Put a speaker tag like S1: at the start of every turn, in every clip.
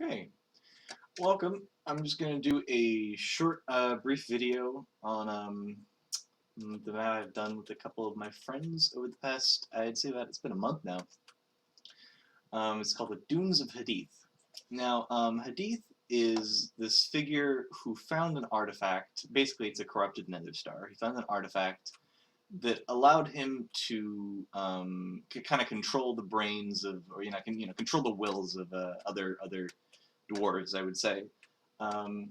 S1: Okay, welcome. I'm just going to do a short, brief video on the map I've done with a couple of my friends over the past, I'd say that it's been a month now. It's called the Dunes of Hadith. Now, Hadith is this figure who found an artifact. Basically, it's a corrupted nether star. He found an artifact that allowed him to kind of control the brains of, or control the wills of other dwarves, I would say. Um,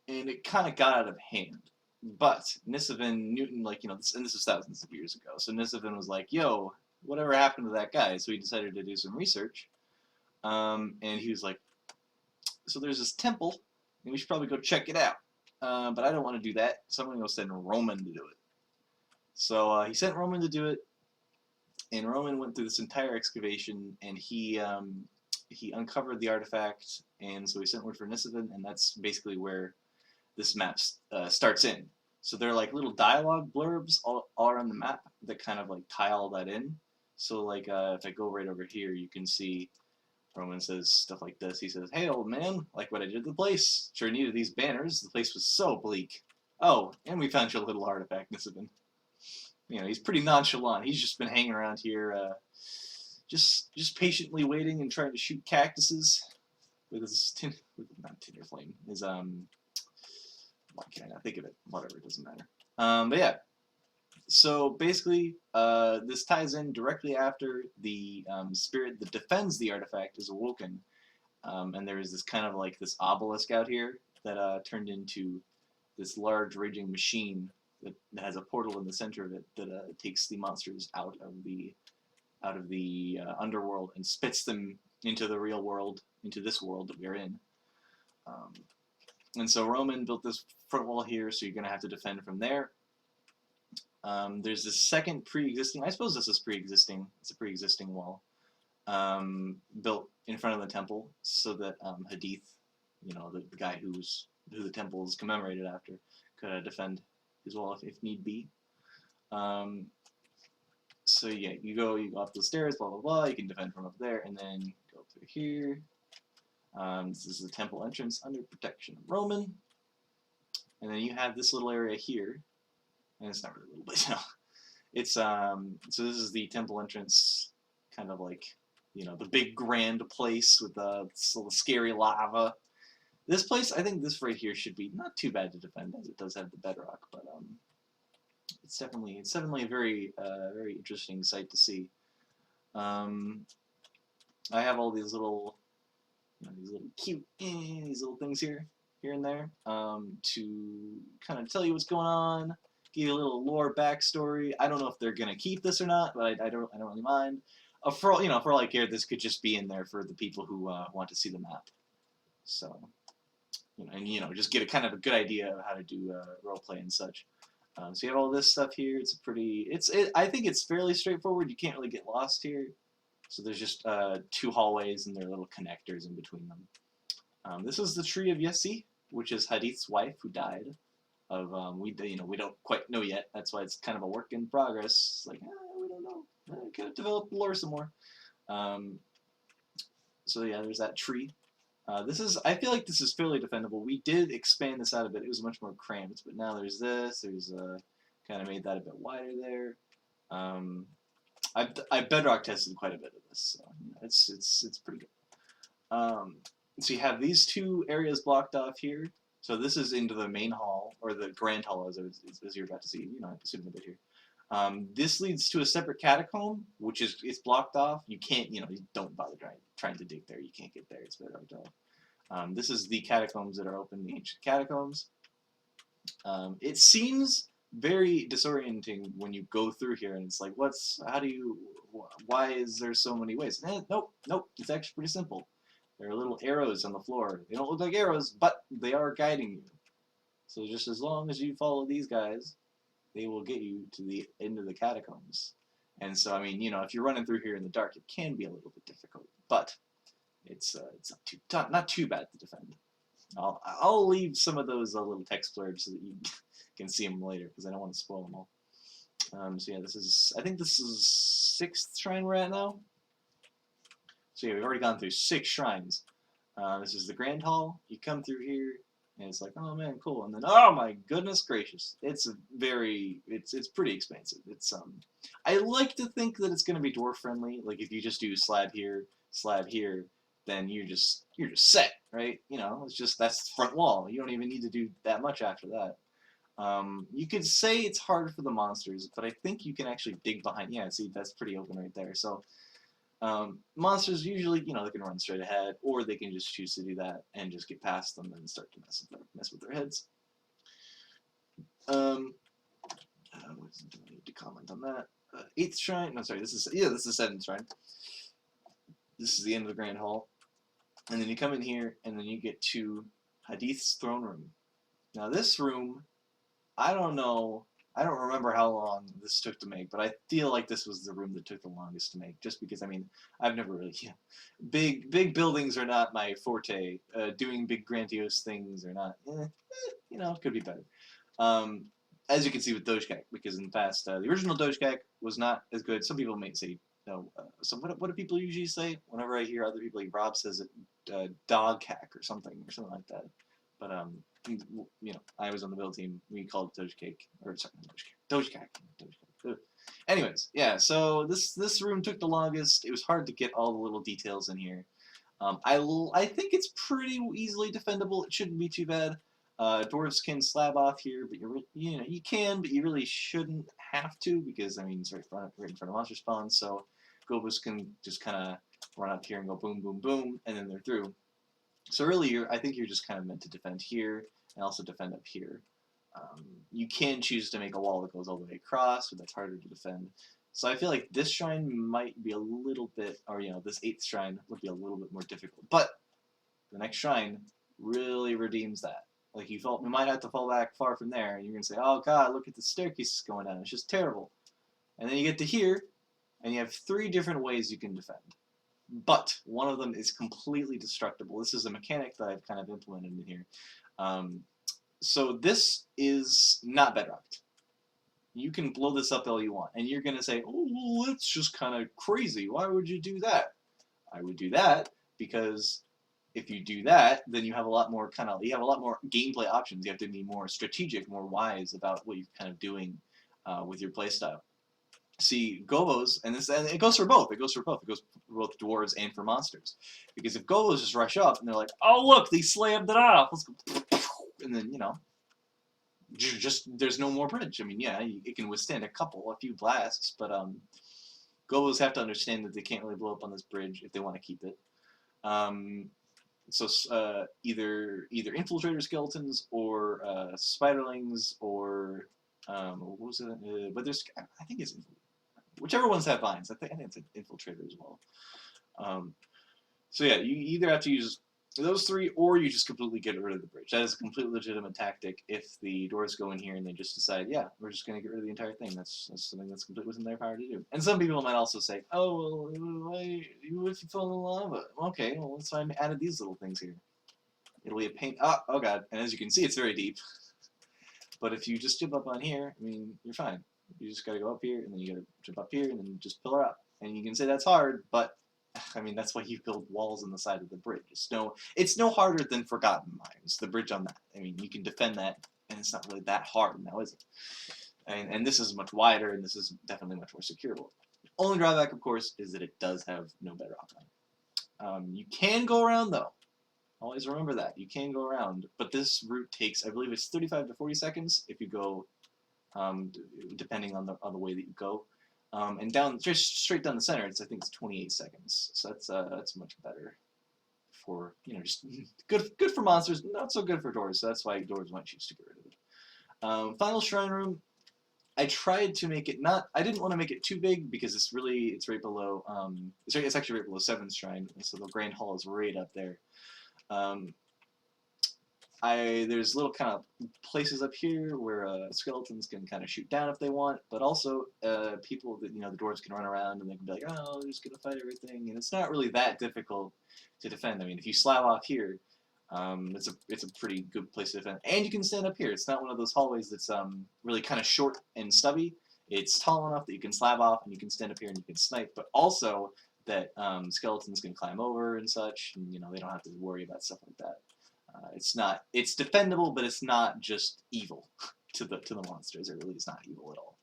S1: and it kind of got out of hand. But Nisavin, Newton, and this was thousands of years ago. So Nisavin was like, "Yo, whatever happened to that guy?" So he decided to do some research, and he was like, "So there's this temple, and we should probably go check it out." But I don't want to do that, so I'm gonna go send Roman to do it. So he sent Roman to do it, and Roman went through this entire excavation, and he uncovered the artifact, and so he sent word for Nisavin, and that's basically where this map starts in. So there are like little dialogue blurbs all around the map that kind of like tie all that in. So like if I go right over here, you can see Roman says stuff like this. He says, "Hey old man, like what I did to the place. Sure needed these banners. The place was so bleak. Oh, and we found your little artifact, Nisabin." He's pretty nonchalant. He's just been hanging around here, just patiently waiting and trying to shoot cactuses with his not tinder flame. His why can't I not think of it? Whatever, it doesn't matter. But yeah, so basically, this ties in directly after the spirit that defends the artifact is awoken, and there is this kind of like this obelisk out here that turned into this large raging machine that has a portal in the center of it that takes the monsters out of the underworld and spits them into the real world, into this world that we're in. Um, and so Roman built this front wall here, so you're going to have to defend from there. There's this second pre-existing, I suppose this is pre-existing, it's a pre-existing wall, built in front of the temple so that Hadith, the guy who the temple is commemorated after, could defend his wall if need be. So yeah, you go up the stairs, blah blah blah. You can defend from up there, and then go through here. This is the temple entrance under protection of Roman, and then you have this little area here, and it's not really a little bit, It's so this is the temple entrance, kind of like the big grand place with the little scary lava. This place, I think this right here should be not too bad to defend, as it does have the bedrock, but it's definitely a very very interesting sight to see. I have all these little cute these little things here and there to kind of tell you what's going on, give you a little lore backstory. I don't know if they're gonna keep this or not, but I don't really mind. For all I care, this could just be in there for the people who want to see the map. So just get a kind of a good idea of how to do roleplay and such. So you have all this stuff here. I think it's fairly straightforward. You can't really get lost here. So there's just two hallways and there are little connectors in between them. This is the tree of Yessi, which is Hadith's wife who died. We don't quite know yet. That's why it's kind of a work in progress. It's like we don't know. Gotta develop the lore some more. So yeah, there's that tree. I feel like this is fairly defendable. We did expand this out a bit. It was much more cramped, but now there's this. There's kind of made that a bit wider there. I bedrock tested quite a bit of this, so it's pretty good. So you have these two areas blocked off here. So this is into the main hall, or the grand hall, as you're about to see. I assume a bit here. This leads to a separate catacomb, which it's blocked off. You can't, you don't bother trying to dig there. You can't get there. It's bedrocked off. This is the catacombs that are open, the ancient catacombs. It seems very disorienting when you go through here, and it's like, why is there so many ways? Nope, it's actually pretty simple. There are little arrows on the floor. They don't look like arrows, but they are guiding you. So just as long as you follow these guys, they will get you to the end of the catacombs. And so, if you're running through here in the dark, it can be a little bit difficult, but it's not too bad to defend. I'll leave some of those little text blurbs so that you can see them later, because I don't want to spoil them all. So yeah, I think this is 6th shrine we're at now. So yeah, we've already gone through 6 shrines. This is the Grand Hall. You come through here, and it's like, oh man, cool. And then, oh my goodness gracious, it's pretty expansive. I like to think that it's going to be dwarf friendly. Like if you just do slab here, then you're just set, right? You know, that's the front wall. You don't even need to do that much after that. You could say it's hard for the monsters, but I think you can actually dig behind. Yeah, see, that's pretty open right there. So monsters usually, you know, they can run straight ahead, or they can just choose to do that and just get past them and start to mess with their heads. What do I need to comment on that? 8th shrine. No, sorry. This is 7th shrine. This is the end of the Grand Hall, and then you come in here, and then you get to Hadith's throne room. Now this room, I don't know. I don't remember how long this took to make, but I feel like this was the room that took the longest to make, just because, I mean, I've never really, big buildings are not my forte. Doing big grandiose things are not, you know, could be better. As you can see with Dojkak, because in the past, the original Dojkak was not as good. Some people may say, no, so what do people usually say? Whenever I hear other people, like Rob says it, dog cack or something like that. But, you know, I was on the build team. We called it Doge Cake, or sorry, Doge Cake. Anyways, yeah. So this room took the longest. It was hard to get all the little details in here. I think it's pretty easily defendable. It shouldn't be too bad. Dwarves can slab off here, but you can, but you really shouldn't have to, because I mean it's right in front of monster spawn. So Gobos can just kind of run up here and go boom, boom, boom, and then they're through. So really, I think you're just kind of meant to defend here and also defend up here. You can choose to make a wall that goes all the way across, but that's harder to defend. So I feel like this shrine might be a little bit, or you know, this 8th shrine would be a little bit more difficult. But the next shrine really redeems that. Like we might have to fall back far from there, and you're gonna say, "Oh God, look at the staircases going down. It's just terrible." And then you get to here, and you have 3 different ways you can defend. But one of them is completely destructible. This is a mechanic that I've kind of implemented in here. So this is not bedrocked. You can blow this up all you want, and you're gonna say, "Oh, well, that's just kind of crazy. Why would you do that?" I would do that because if you do that, then you have a lot more gameplay options. You have to be more strategic, more wise about what you're kind of doing with your playstyle. See, Gobos, and it goes for both. It goes for both dwarves and for monsters. Because if Gobos just rush up and they're like, "Oh look, they slammed it off. Let's go," and then you know, there's no more bridge. I mean, yeah, it can withstand a few blasts, but Gobos have to understand that they can't really blow up on this bridge if they want to keep it. So either infiltrator skeletons or spiderlings or what was it? But there's, I think it's whichever ones have vines. I think it's an infiltrator as well. So yeah, you either have to use those 3, or you just completely get rid of the bridge. That is a completely legitimate tactic if the dwarves go in here and they just decide, yeah, we're just going to get rid of the entire thing. That's something that's completely within their power to do. And some people might also say, "Oh, well, what if you fall in lava?" Okay, well, that's why I added these little things here. It'll be a pain. Oh God, and as you can see, it's very deep. But if you just jump up on here, I mean, you're fine. You just got to go up here, and then you got to jump up here, and then just pillar up. And you can say that's hard, but I mean, that's why you build walls on the side of the bridge. It's no harder than Forgotten Mines, the bridge on that. I mean, you can defend that, and it's not really that hard now, is it? And this is much wider, and this is definitely much more securable. Only drawback, of course, is that it does have no bedrock on it. You can go around, though. Always remember that. You can go around, but this route takes, I believe it's 35 to 40 seconds if you go, depending on the way that you go. And just straight down the center, I think it's 28 seconds. So that's much better for, you know, just good for monsters, not so good for dwarves. So that's why dwarves might choose to get rid of it. Final shrine room. I tried to make it I didn't want to make it too big because it's right below. It's actually right below 7th shrine, so the Grand Hall is right up there. There's little kind of places up here where skeletons can kind of shoot down if they want, but also people that, you know, the dwarves can run around and they can be like, "Oh, they're just gonna fight everything," and it's not really that difficult to defend. I mean, if you slab off here, it's a pretty good place to defend, and you can stand up here. It's not one of those hallways that's really kind of short and stubby. It's tall enough that you can slab off and you can stand up here and you can snipe, but also that skeletons can climb over and such, and they don't have to worry about stuff like that. It's defendable, but it's not just evil to the monsters. It really is not evil at all.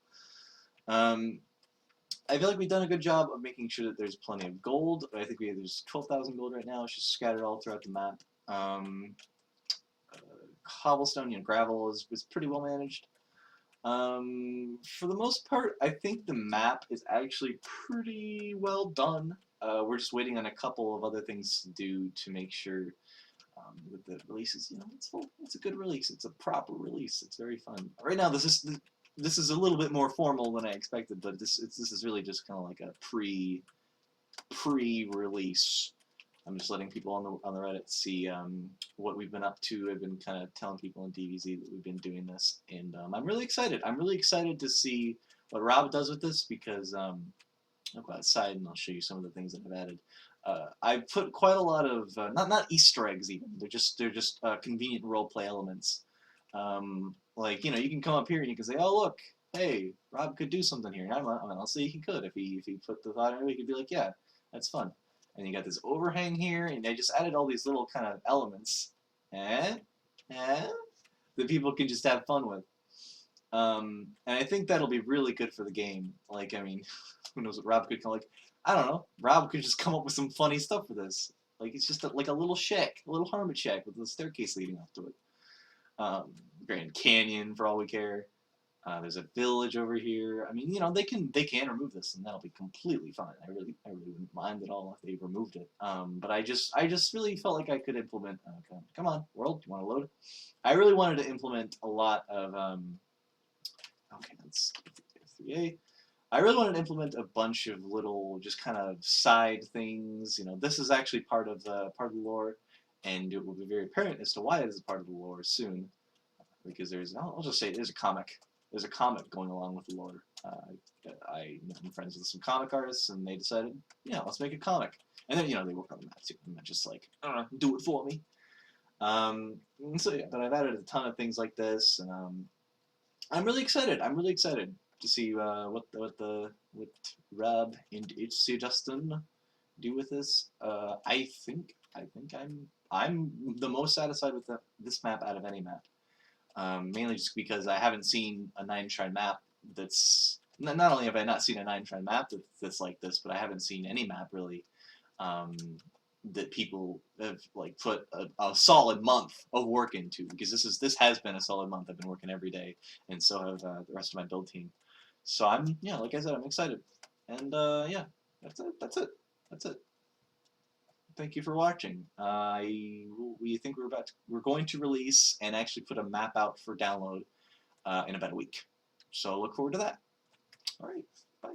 S1: I feel like we've done a good job of making sure that there's plenty of gold. I think there's 12,000 gold right now. It's just scattered all throughout the map. Cobblestone and gravel was pretty well managed. For the most part, I think the map is actually pretty well done. We're just waiting on a couple of other things to do to make sure with the releases, it's a good release. It's a proper release. It's very fun. Right now, this is a little bit more formal than I expected, but this is really just kind of like a pre-release. I'm just letting people on the Reddit see what we've been up to. I've been kind of telling people in DBZ that we've been doing this, and I'm really excited. I'm really excited to see what Rob does with this because I'll go outside and I'll show you some of the things that I've added. I've put quite a lot of not Easter eggs even. They're just convenient roleplay elements. Like you can come up here and you can say, oh look, hey, Rob could do something here. I'll say he could if he put the thought into it. He could be like, yeah, that's fun. And you got this overhang here, and I just added all these little kind of elements, that people can just have fun with. And I think that'll be really good for the game. Like, I mean, who knows what Rob could come like. I don't know. Rob could just come up with some funny stuff for this. Like it's just like a little shack, a little hermit shack with a staircase leading up to it. Grand Canyon for all we care. There's a village over here. I mean, they can remove this and that'll be completely fine. I really wouldn't mind at all if they removed it. But I just really felt like I could implement. Come on, world, you want to load? I really wanted to implement a lot of. Okay, that's 3A. I really wanted to implement a bunch of little, just kind of side things. This is actually part of the lore, and it will be very apparent as to why it is a part of the lore soon, because I'll just say there's a comic. There's a comic going along with the lore. I'm friends with some comic artists, and they decided, let's make a comic. And then, they work on the map too. I'm not just like, I don't know, do it for me. So yeah, but I've added a ton of things like this, and I'm really excited. I'm really excited to see what Rob and HC Justin do with this. I think I'm the most satisfied with this map out of any map. Mainly just because I haven't seen a 9-shrine map that's not only have I not seen a 9-shrine map that's like this, but I haven't seen any map really that people have like put a solid month of work into, because this has been a solid month. I've been working every day, and so have the rest of my build team. So like I said, I'm excited, and yeah, that's it. Thank you for watching. We think we're going to release and actually put a map out for download in about a week. So look forward to that. All right, bye.